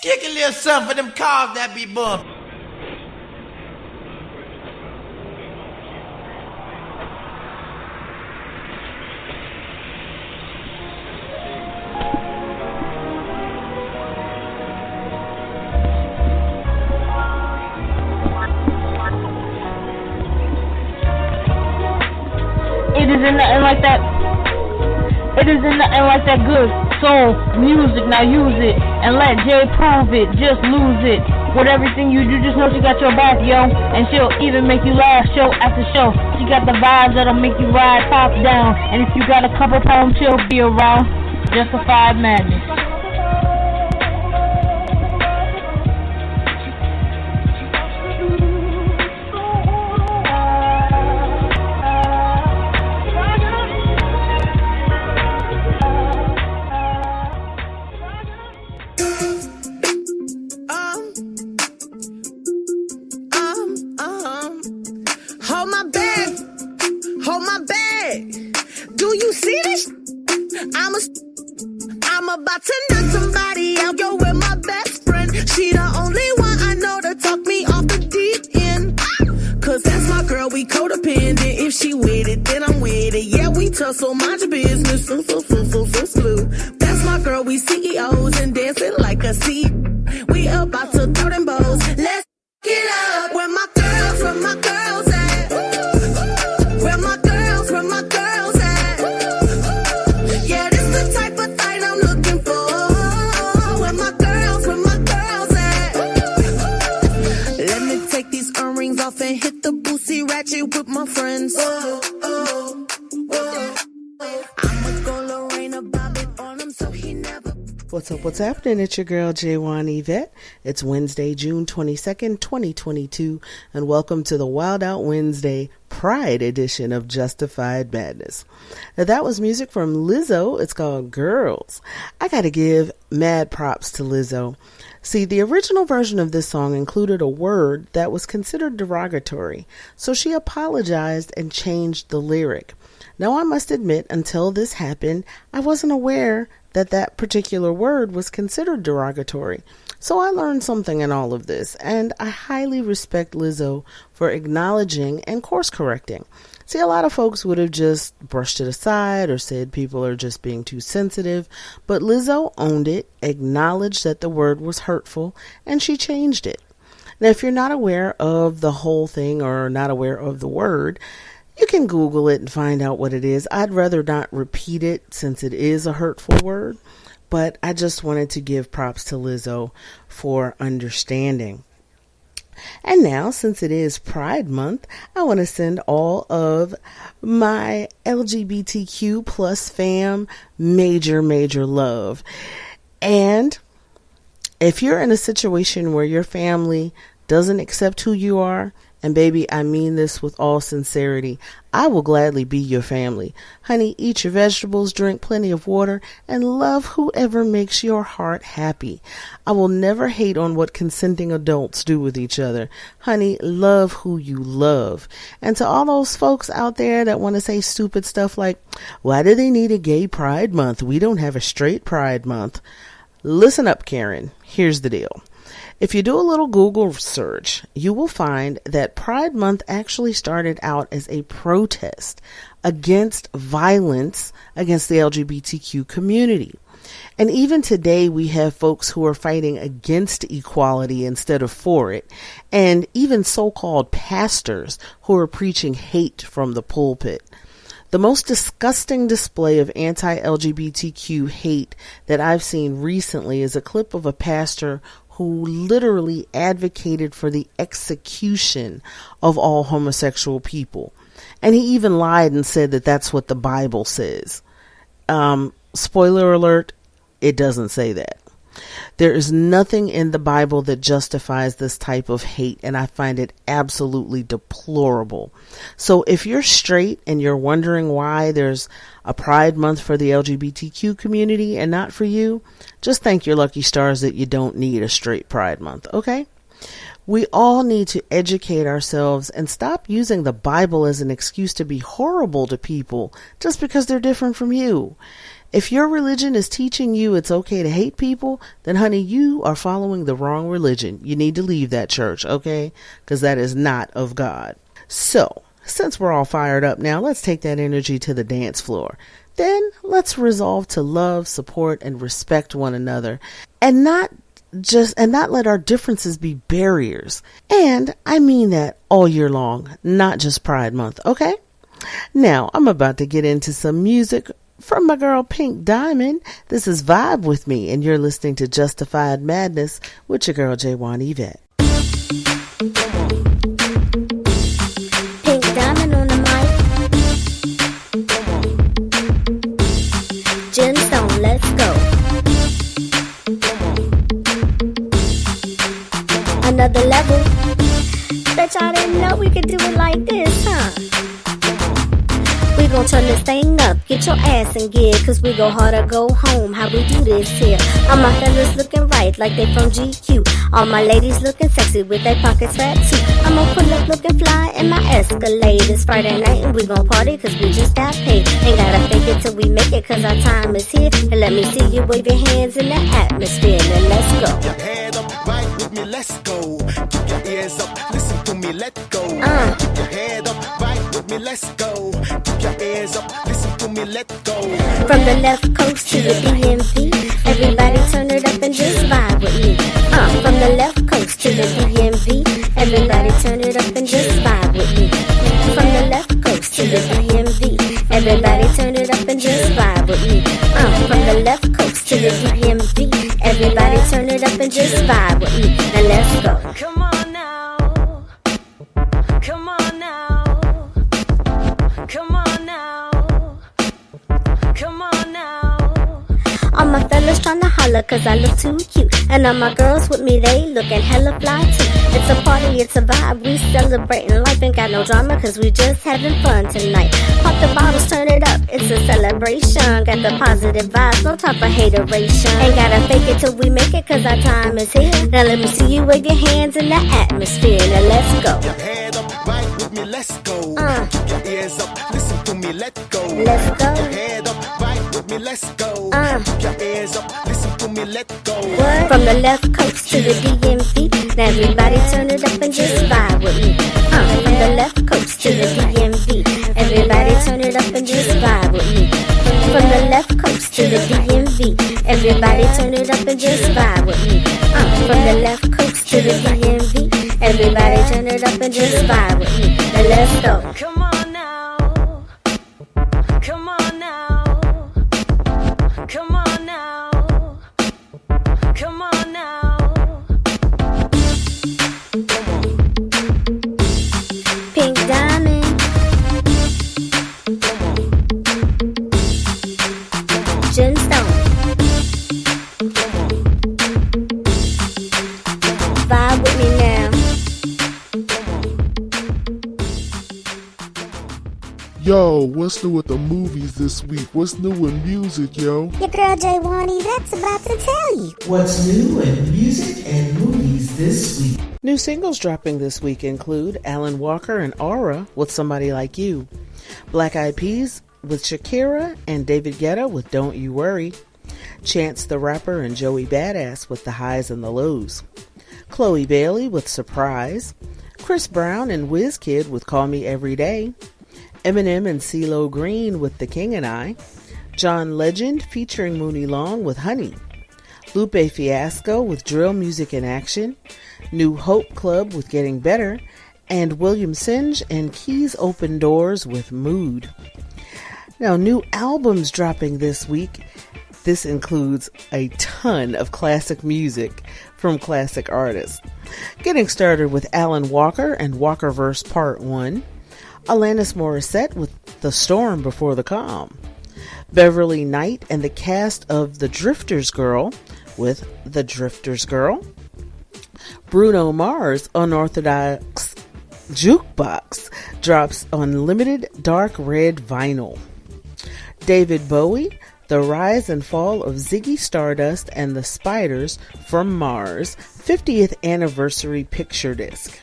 Kick a little something for them cars that be bumped. It isn't nothing like that. It isn't nothing like that good soul music. Now use it and let Jay prove it. Just lose it. With everything you do, just know she got your back, yo. And she'll even make you laugh show after show. She got the vibes that'll make you ride top down. And if you got a couple pounds, she'll be around. Justified madness. I'm about to knock somebody out, yo, with my best friend. She the only one I know to talk me off the deep end. Cause that's my girl, we codependent. If she with it, then I'm with it. Yeah, we tussle, mind your business, so slew. That's my girl, we CEOs and dancing like a C. We about to throw them bows. Let's get up. Where my girls at? Where my girls at? Yeah, this the type of thing I'm looking for. Where my girls at? Let me take these earrings off and hit the boosie ratchet with my friends. I'ma go Lorena Bobbitt on him so he never. What's up, what's happening? It's your girl, J'Wan Yvette. It's Wednesday, June 22nd, 2022, and welcome to the Wildout Wednesday Pride edition of Justified Madness. Now, that was music from Lizzo. It's called Grrrls. I gotta give mad props to Lizzo. See, the original version of this song included a word that was considered derogatory, so she apologized and changed the lyric. Now, I must admit, until this happened, I wasn't aware that particular word was considered derogatory. So I learned something in all of this, and I highly respect Lizzo for acknowledging and course correcting. See, a lot of folks would have just brushed it aside or said people are just being too sensitive, but Lizzo owned it, acknowledged that the word was hurtful, and she changed it. Now, if you're not aware of the whole thing or not aware of the word, you can Google it and find out what it is. I'd rather not repeat it since it is a hurtful word, but I just wanted to give props to Lizzo for understanding. And now, since it is Pride Month, I want to send all of my LGBTQ plus fam major love. And if you're in a situation where your family doesn't accept who you are, and baby, I mean this with all sincerity, I will gladly be your family. Honey, eat your vegetables, drink plenty of water, and love whoever makes your heart happy. I will never hate on what consenting adults do with each other. Honey, love who you love. And to all those folks out there that want to say stupid stuff like, why do they need a gay pride month? We don't have a straight pride month. Listen up, Karen. Here's the deal. If you do a little Google search, you will find that Pride Month actually started out as a protest against violence against the LGBTQ community. And even today, we have folks who are fighting against equality instead of for it, and even so-called pastors who are preaching hate from the pulpit. The most disgusting display of anti-LGBTQ hate that I've seen recently is a clip of a pastor who literally advocated for the execution of all homosexual people. And he even lied and said that that's what the Bible says. Spoiler alert, it doesn't say that. There is nothing in the Bible that justifies this type of hate, and I find it absolutely deplorable. So if you're straight and you're wondering why there's a Pride Month for the LGBTQ community and not for you, just thank your lucky stars that you don't need a straight Pride Month, okay? We all need to educate ourselves and stop using the Bible as an excuse to be horrible to people just because they're different from you. If your religion is teaching you it's okay to hate people, then honey, you are following the wrong religion. You need to leave that church, okay? Because that is not of God. So, since we're all fired up now, let's take that energy to the dance floor. Then let's resolve to love, support, and respect one another, and not let our differences be barriers. And I mean that all year long, not just Pride Month, okay? Now, I'm about to get into some music from my girl Pynk Dymund. This is Vibe With Me, and you're listening to Justified Madness with your girl J'Wan Yvette. Pynk Dymund on the mic. Gemstone, let's go. Another level. Bet y'all didn't know we could do it like this, huh? We gon' turn this thing up, get your ass in gear, cause we go hard or go home, how we do this here. All my fellas looking right, like they from GQ. All my ladies looking sexy with their pockets fat too. I'ma pull up looking fly in my Escalade. It's Friday night and we gon' party cause we just got paid. Ain't gotta fake it till we make it cause our time is here. And let me see you wave your hands in the atmosphere. Then let's go. Your head up, right with me, let's go. Keep your ears up, listen to me, let go. Keep your head up, right with me, let's go. Keep your ears up, listen to me, let go. From the left coast to the DMV, everybody turn it up and just vibe with me. From the left coast to the DMV, everybody turn it up and just vibe with me. From the left coast to the DMV, everybody turn it up and just vibe with me. From the left coast to the DMV, everybody turn it up and just vibe with me. Now let's go. Come on now. Come on now. Come on now. Come on now. All my fellas tryna holler cause I look too cute. And all my girls with me, they looking hella fly too. It's a party, it's a vibe, we celebrating life. Ain't got no drama cause we just having fun tonight. Pop the bottles, turn it up, it's a celebration. Got the positive vibes, no time for hateration. Ain't gotta fake it till we make it cause our time is here. Now let me see you wave your hands in the atmosphere. Now let's go. Your head up, right with me, let's go. Keep your ears up, listen to me, let go. Let's go. Your head up, right with me, let's go. Keep your ears up, listen to me, let go. What? From the left coast to the DMV, now everybody turn it up and just vibe with me. From the left coast to the DMV, everybody turn it up and just vibe with me. From the left coast to the DMV, everybody turn it up and just vibe with me. From the left coast to the DMV, everybody turn it up and just vibe with me. Now let's go. Come on now. Come on now. Come on now. Come on now. Pynk Dymund. Gemstone. Vibe with me now. Yo, what's new with the movies this week? What's new in music, yo? Your girl J'Wan Yvette's about to tell you. What's new in music and movies this week? New singles dropping this week include Alan Walker and Aura with Somebody Like You, Black Eyed Peas with Shakira and David Guetta with Don't You Worry, Chance the Rapper and Joey Badass with The Highs and the Lows, Chloe Bailey with Surprise, Chris Brown and WizKid with Call Me Every Day, Eminem and CeeLo Green with The King and I, John Legend featuring Mooney Long with Honey, Lupe Fiasco with Drill Music in Action, New Hope Club with Getting Better, and William Singe and Keys Open Doors with Mood. Now, new albums dropping this week. This includes a ton of classic music from classic artists. Getting started with Alan Walker and Walkerverse Part 1, Alanis Morissette with The Storm Before the Calm, Beverly Knight and the cast of The Drifter's Girl with The Drifter's Girl, Bruno Mars' Unorthodox Jukebox drops on limited dark red vinyl, David Bowie, The Rise and Fall of Ziggy Stardust and the Spiders from Mars 50th Anniversary Picture Disc,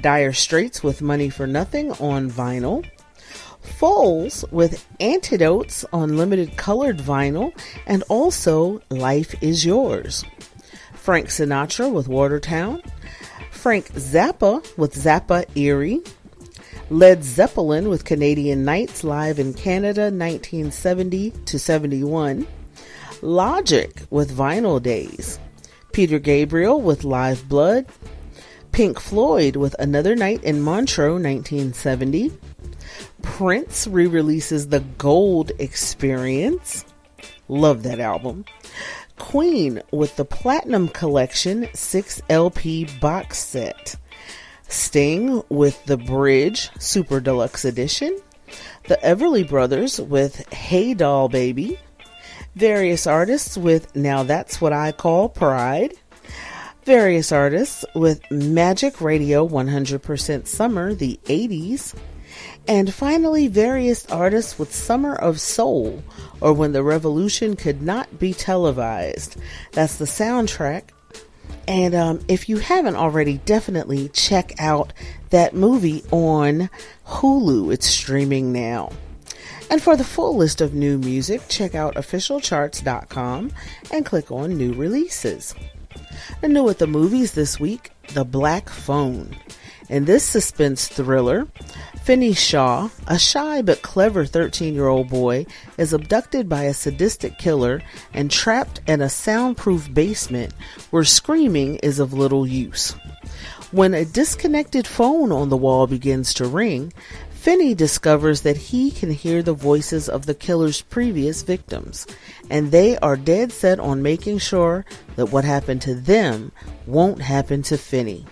Dire Straits with Money for Nothing on vinyl, Foles with Antidotes on limited colored vinyl, and also Life Is Yours. Frank Sinatra with Watertown. Frank Zappa with Zappa Erie. Led Zeppelin with Canadian Nights live in Canada 1970 to 71. Logic with Vinyl Days. Peter Gabriel with Live Blood. Pink Floyd with Another Night in Montreux 1970. Prince re-releases The Gold Experience. Love that album. Queen with the Platinum Collection 6 LP box set. Sting with The Bridge Super Deluxe Edition. The Everly Brothers with Hey Doll Baby. Various artists with Now That's What I Call Pride. Various artists with Magic Radio 100% Summer, the 80s. And finally, various artists with Summer of Soul, or When the Revolution Could Not Be Televised. That's the soundtrack. And if you haven't already, definitely check out that movie on Hulu. It's streaming now. And for the full list of new music, check out officialcharts.com and click on New Releases. The new at the movies this week, The Black Phone. In this suspense thriller, Finney Shaw, a shy but clever 13-year-old boy, is abducted by a sadistic killer and trapped in a soundproof basement where screaming is of little use. When a disconnected phone on the wall begins to ring, Finney discovers that he can hear the voices of the killer's previous victims, and they are dead set on making sure that what happened to them won't happen to Finney.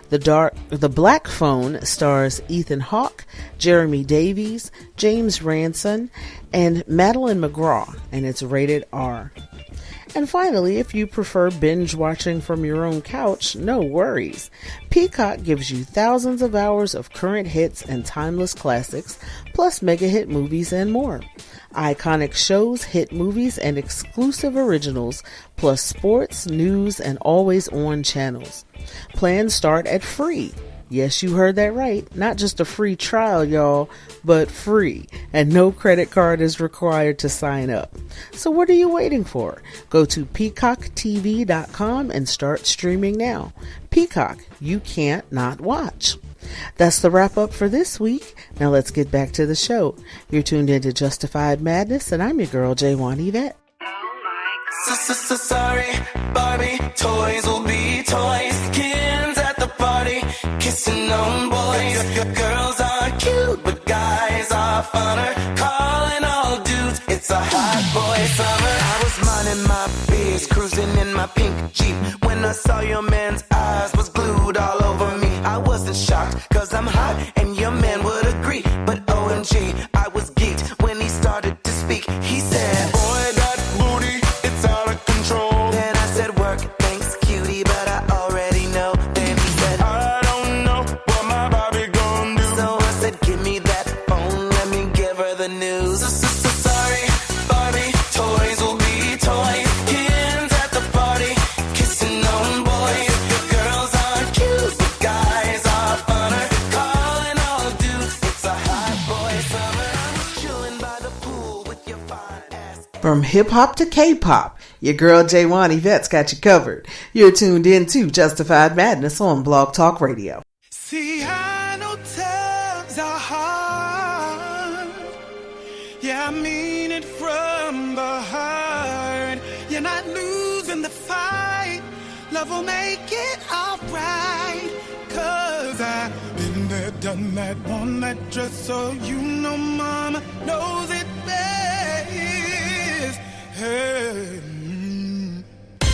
The Black Phone stars Ethan Hawke, Jeremy Davies, James Ranson, and Madeline McGraw, and it's rated R. And finally, if you prefer binge watching from your own couch, no worries. Peacock gives you thousands of hours of current hits and timeless classics, plus mega hit movies and more. Iconic shows, hit movies, and exclusive originals, plus sports, news, and always-on channels. Plans start at free. Yes, you heard that right. Not just a free trial, y'all, but free. And no credit card is required to sign up. So what are you waiting for? Go to peacocktv.com and start streaming now. Peacock, you can't not watch. That's the wrap up for this week. Now let's get back to the show. You're tuned into Justified Madness, and I'm your girl, J'Wan Yvette. Sorry, Barbie, toys will be toys. Kids at the party, kissing on boys. Girls are cute, but guys are funner. Calling all dudes, it's a hot boy summer. I was minding my biz, cruising in my pink Jeep, when I saw your man's eyes was glued all over me. I wasn't shocked, cause I'm hot, and your man would agree. But OMG, I was geeked when he started to speak. He said, boy, that booty, it's out of control. Then I said, work, thanks, cutie, but I already know. Then he said, I don't know what my Barbie gon' do. So I said, give me that phone, let me give her the news. Sorry, Barbie, toys will be toys. Kids at the party, kissing on boys. Girls are cute, but guys are funner. Calling all dudes, it's a hot boy summer. I was chilling by the pool with your fine ass. From hip-hop to K-pop, your girl J'Wan Yvette's got you covered. You're tuned in to Justified Madness on Blog Talk Radio. See, I know times are hard. Yeah, I mean it from the heart. You're not losing the fight. Love will make it alright. Cause I've been there, done that, worn that dress, so you know mama knows it best. Hey.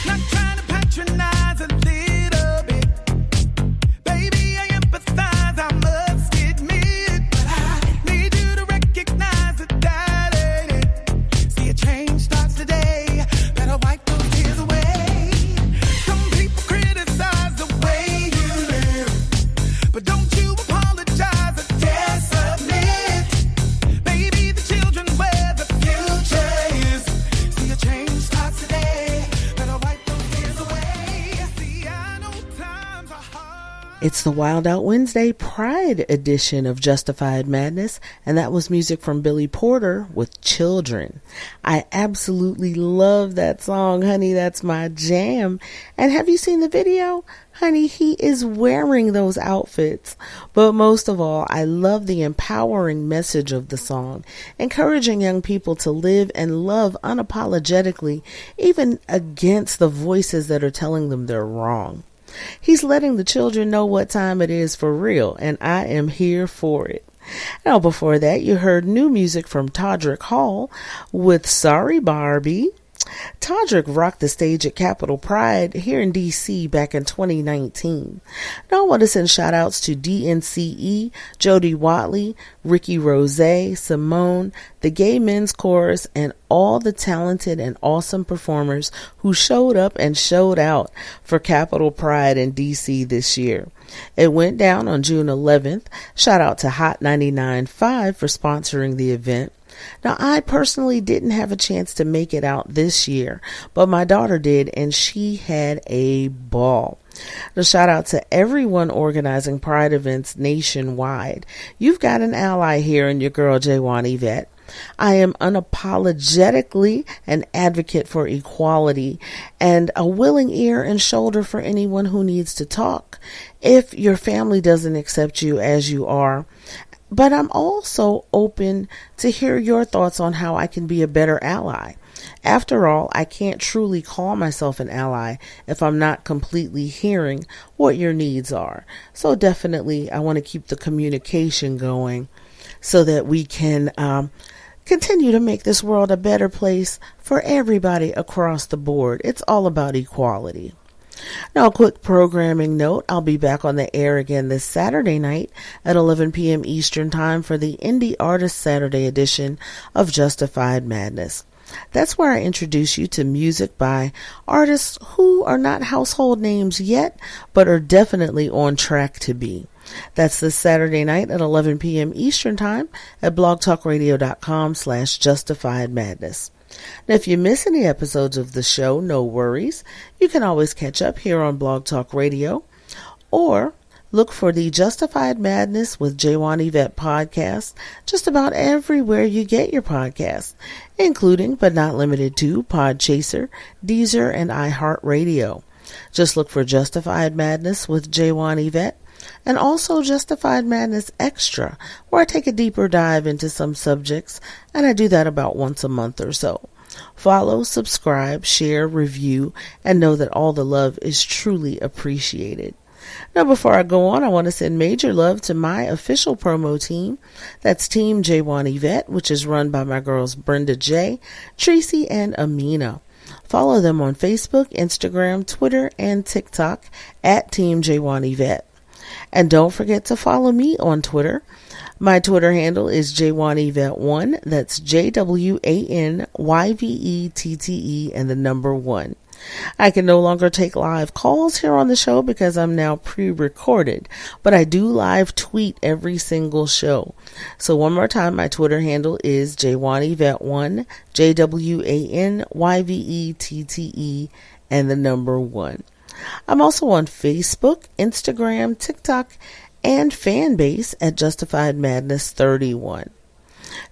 Not trying to patronize a little bit. Baby, I empathize, I must admit. But I need you to recognize that ain't it. See, a change starts today. Better wipe those tears away. Some people criticize the way you live, but don't you apologize or dare submit. Baby, the children where the future is. See, a change starts It's the Wildout Wednesday Pride edition of Justified Madness, and that was music from Billy Porter with Children. I absolutely love that song, honey. That's my jam. And have you seen the video? Honey, he is wearing those outfits. But most of all, I love the empowering message of the song, encouraging young people to live and love unapologetically, even against the voices that are telling them they're wrong. He's letting the children know what time it is for real, and I am here for it. Now, before that, you heard new music from Todrick Hall with Sorry Barbie. Todrick rocked the stage at Capitol Pride here in D.C. back in 2019. Now I want to send shout outs to DNCE, Jody Watley, Ricky Rose, Simone, the Gay Men's Chorus, and all the talented and awesome performers who showed up and showed out for Capitol Pride in D.C. this year. It went down on June 11th. Shout out to Hot 99.5 for sponsoring the event. Now, I personally didn't have a chance to make it out this year, but my daughter did, and she had a ball. Now, shout out to everyone organizing Pride events nationwide. You've got an ally here in your girl, J'Wan Yvette. I am unapologetically an advocate for equality and a willing ear and shoulder for anyone who needs to talk if your family doesn't accept you as you are. But I'm also open to hear your thoughts on how I can be a better ally. After all, I can't truly call myself an ally if I'm not completely hearing what your needs are. So definitely, I want to keep the communication going so that we can continue to make this world a better place for everybody across the board. It's all about equality. Now, a quick programming note. I'll be back on the air again this Saturday night at 11 p.m. Eastern Time for the Indie Artist Saturday edition of Justified Madness. That's where I introduce you to music by artists who are not household names yet, but are definitely on track to be. That's this Saturday night at 11 p.m. Eastern Time at blogtalkradio.com/justifiedmadness. Now, if you miss any episodes of the show, no worries. You can always catch up here on Blog Talk Radio, or look for the Justified Madness with J'Wan Yvette podcast just about everywhere you get your podcasts, including but not limited to Podchaser, Deezer, and iHeartRadio. Just look for Justified Madness with J'Wan Yvette, and also Justified Madness Extra, where I take a deeper dive into some subjects, and I do that about once a month or so. Follow, subscribe, share, review, and know that all the love is truly appreciated. Now, before I go on, I want to send major love to my official promo team. That's Team J'Wan Yvette, which is run by my girls Brenda J, Tracy, and Amina. Follow them on Facebook, Instagram, Twitter, and TikTok at Team J'Wan Yvette. And don't forget to follow me on Twitter. My Twitter handle is J'Wan Yvette 1. That's JWANYVETTE and the number 1. I can no longer take live calls here on the show because I'm now pre-recorded, but I do live tweet every single show. So one more time, my Twitter handle is J'Wan Yvette 1, JWANYVETTE and the number 1. I'm also on Facebook, Instagram, TikTok, and Fanbase at Justified Madness 31.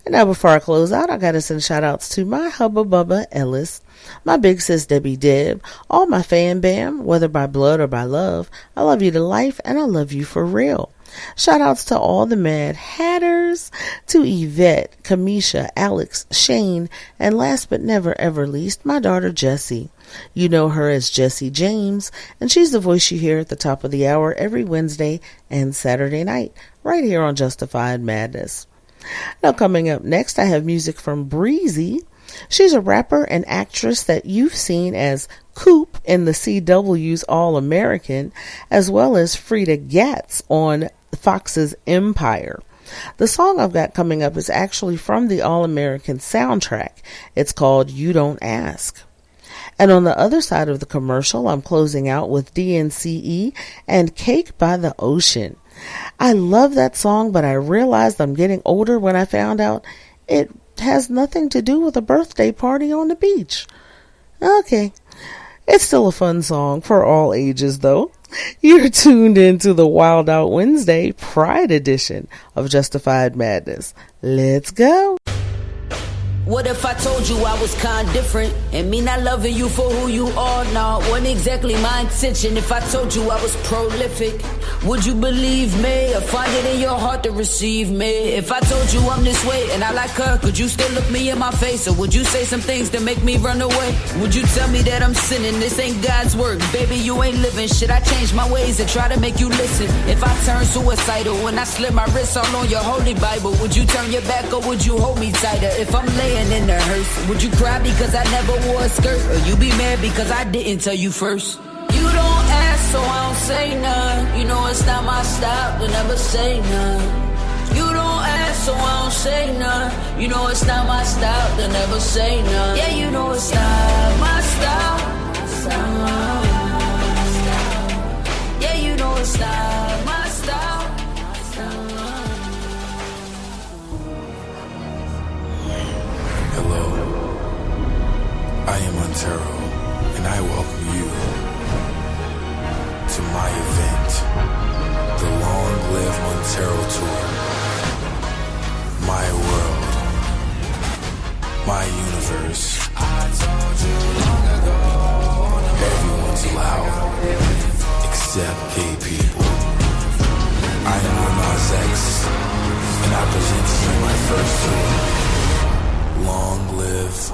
And now before I close out, I got to send shout outs to my hubba bubba Ellis, my big sis Debbie Deb, all my fan bam, whether by blood or by love. I love you to life, and I love you for real. Shout outs to all the Mad Hatters, to Yvette, Kamisha, Alex, Shane, and last but never ever least, my daughter Jessie. You know her as Jessie James, and she's the voice you hear at the top of the hour every Wednesday and Saturday night, right here on Justified Madness. Now, coming up next, I have music from Bre-Z. She's a rapper and actress that you've seen as Coop in the CW's All-American, as well as Frida Gatz on Fox's Empire. The song I've got coming up is actually from the All-American soundtrack. It's called You Don't Ask. And on the other side of the commercial, I'm closing out with DNCE and Cake by the Ocean. I love that song, but I realized I'm getting older when I found out it has nothing to do with a birthday party on the beach. Okay. It's still a fun song for all ages, though. You're tuned into the Wildout Wednesday Pride edition of Justified Madness. Let's go. What if I told you I was kinda different and me not loving you for who you are? Nah, wasn't exactly my intention. If I told you I was prolific, would you believe me or find it in your heart to receive me? If I told you I'm this way and I like her, could you still look me in my face? Or would you say some things to make me run away? Would you tell me that I'm sinning? This ain't God's work, baby, you ain't living. Should I change my ways and try to make you listen? If I turn suicidal when I slip my wrist all on your holy Bible, would you turn your back or would you hold me tighter? If I'm laying in the hearse, would you cry because I never wore a skirt? Or you be mad because I didn't tell you first? You don't ask, so I don't say none. You know it's not my style to never say none. You don't ask, so I don't say none. You know it's not my style to never say none. Yeah, you know it's not my style. Yeah, you know it's not my style. Hello, I am Montero, and I welcome you to my event, the Long Live Montero Tour. My world, my universe. I told you long ago, everyone's allowed, except gay people. I am Lil X, and I present to you my first tour. Long live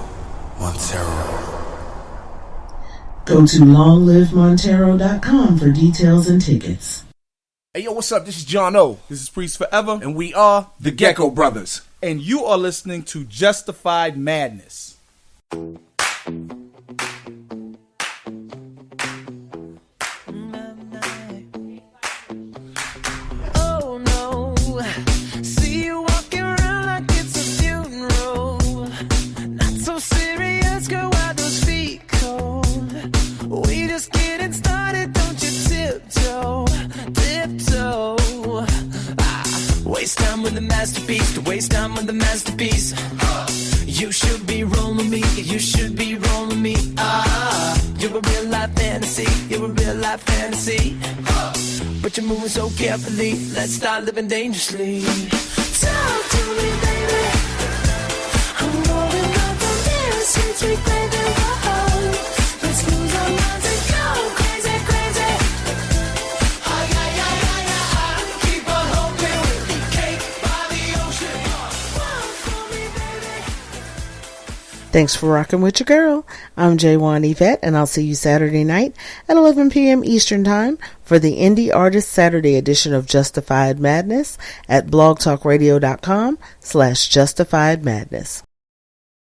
Montero. Go to longlivemontero.com for details and tickets. Hey, yo, what's up? This is John O. This is Priest Forever, and we are the Gecko Brothers. And you are listening to Justified Madness. Oh no, see you walking around like it's a funeral. Not so serious, girl, why those feet cold? We just getting started, don't you tiptoe, tiptoe. Waste time with the masterpiece, to waste time with the masterpiece. You should be rolling me, you should be rolling me. You're a real life fantasy, you're a real life fantasy. But you're moving so carefully, let's start living dangerously. Talk to me, baby. I'm rolling up the mirror, sweet, sweet baby. Whoa. Let's lose our minds and go crazy, crazy. Ay, ay, ay, ay, ay. Keep on hoping we'll be cake by the ocean. Walk for me, baby. Thanks for rocking with your girl. I'm J'Wan Yvette, and I'll see you Saturday night at 11 p.m. Eastern Time for the Indie Artist Saturday edition of Justified Madness at blogtalkradio.com/justifiedmadness.